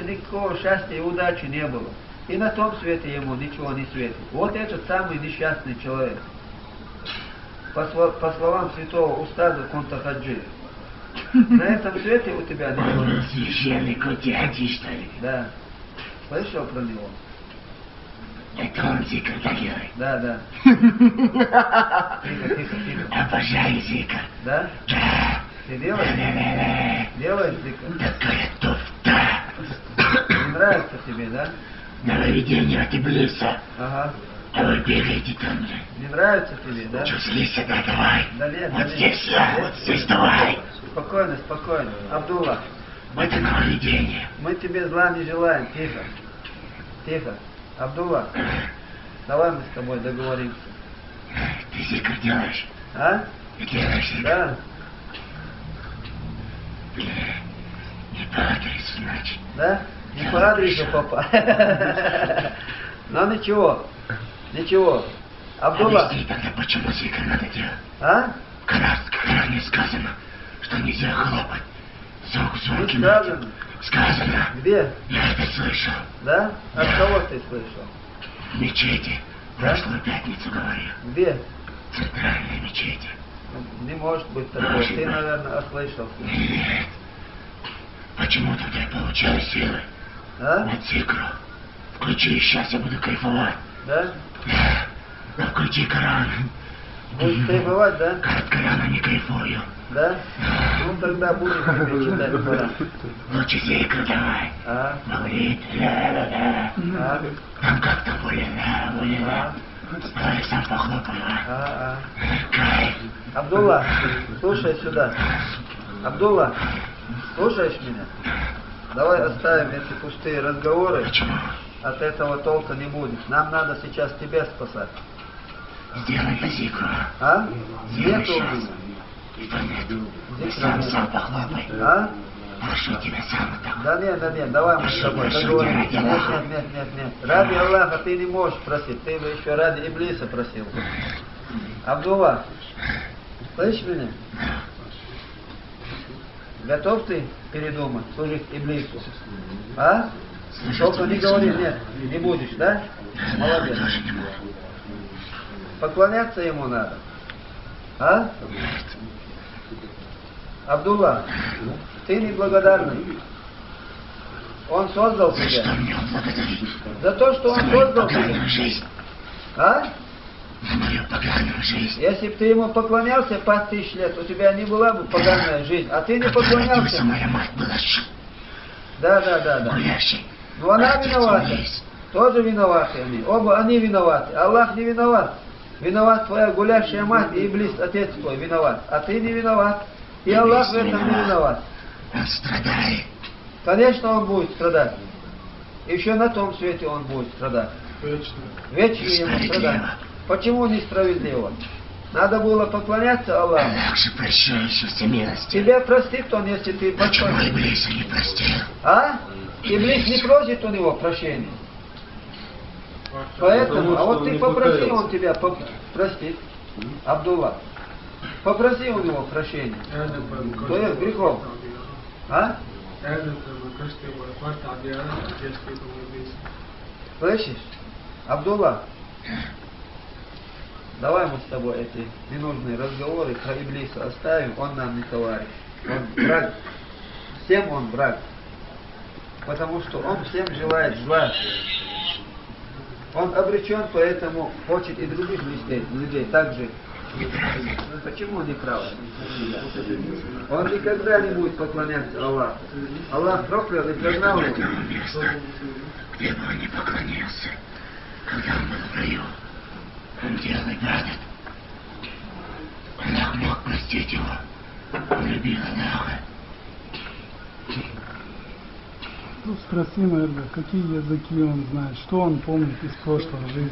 никакого счастья и удачи не было. И на том свете ему ничего не светит. Вот этот самый несчастный человек. По словам святого устаза Кунтахаджи. На этом свете у тебя ничего нет. Священный Кутяти, что ли? Да. Слышал про него? Это он зикр делает. Да, да. Тихо, тихо, тихо. Обожаю зикр. Да? Да. Ты делаешь? Да-да-да. Делаешь зикр? Такая туфта. Не нравится тебе, да? Нововведение от Иблиса. Ага. А вы бегаете там же. Не нравится тебе, да? Чё, слезь сюда, давай. Да нет, Вот да нет. здесь я, вот здесь давай. Спокойно, спокойно. Абдулла, Это нововведение. мы тебе зла не желаем. Тихо. Тихо. Абдулла, давай мы с тобой договоримся. Ты зикр делаешь? А? Ты делаешь зикр? Да? Не по адресу, значит. Да? Не по адресу, папа. Но ничего. Ничего. Абдулла. Объясни тогда, почему зикр надо делать. А? В Коране сказано, что нельзя хлопать. Звуки. Не сказано. Сказано. Где? Я это слышал. Да? От кого ты слышал? В мечети. В Да? прошлую пятницу говорил. Где? В центральной мечети. Не может быть такого. Ты, наверное, ослышался. Нет. Почему-то я получаю силы. А? Вот зикру. Включи, сейчас я буду кайфовать. Да? Да. Да включи Коран. Будешь кайфовать, да? От Корана не кайфую. Да? Ну тогда будем тебе читать Коран. Лучше зикр давай. А? Говорит, ля-ля-ля. А? Там как-то буля-ля. Давай сам похлопаю. А? Кайф. Абдулла, слушай сюда. Абдулла, слушаешь меня? Давай оставим эти пустые разговоры. Почему? От этого толка не будет. Нам надо сейчас тебя спасать. Сделай по зикру. А? Сделай Нету у сейчас. меня. Что нет? Зикра Сам нет. похлопай. А? Прошу тебя, сам так. Да нет, давай мы с тобой договоримся. Нет. Ради Аллаха ты не можешь просить. Ты бы еще ради Иблиса просил. Абдулла, слышишь меня? Готов ты передумать, служить Иблису? А? Только не говори, нет, не будешь, да? Молодец. Тоже не могу. Поклоняться ему надо. А? Абдулла, ты неблагодарный. Он создал За что тебя. мне он благодарит? За то, что он За мою создал поганую тебя. жизнь. А? За мою поганую жизнь. Если бы ты ему поклонялся 5000 лет, у тебя не была бы поганая жизнь. А ты не Когда родился, поклонялся. моя мать была Да. гулящей. Ну она Отец виновата. он есть. Тоже виноваты они. Оба они виноваты. Аллах не виноват. Виноват твоя гулящая мать и Иблис, отец твой, виноват. А ты не виноват. И Аллах в этом не виноват. Он страдает. Конечно, он будет страдать. Еще на том свете он будет страдать. Вечно ему страдать. Почему несправедливо? Надо было поклоняться Аллаху. Аллах же прощающийся милостью. Тебя простит он, если ты Почему поклонишься. Иблиса не простил? А? Иблис не просит у него прощения. Поэтому, а вот ты попроси, он тебя простит. Абдулла. Попроси у него прощения. Твоих грехов. А? Слышишь? Абдулла, давай мы с тобой эти ненужные разговоры про Иблиса оставим, он нам не товарищ. Он враг. Всем он враг. Потому что он всем желает зла. Он обречен, поэтому хочет и других людей также. Почему неправда? Он никогда не будет поклоняться Аллаху. Аллах проклял и прогнал его. Этого места, где бы он не поклонился, когда он был в раю, он делал ибадат. Аллах мог простить его. Он любил Аллаха. Ну, спроси, наверное, какие языки он знает, что он помнит из прошлой жизни.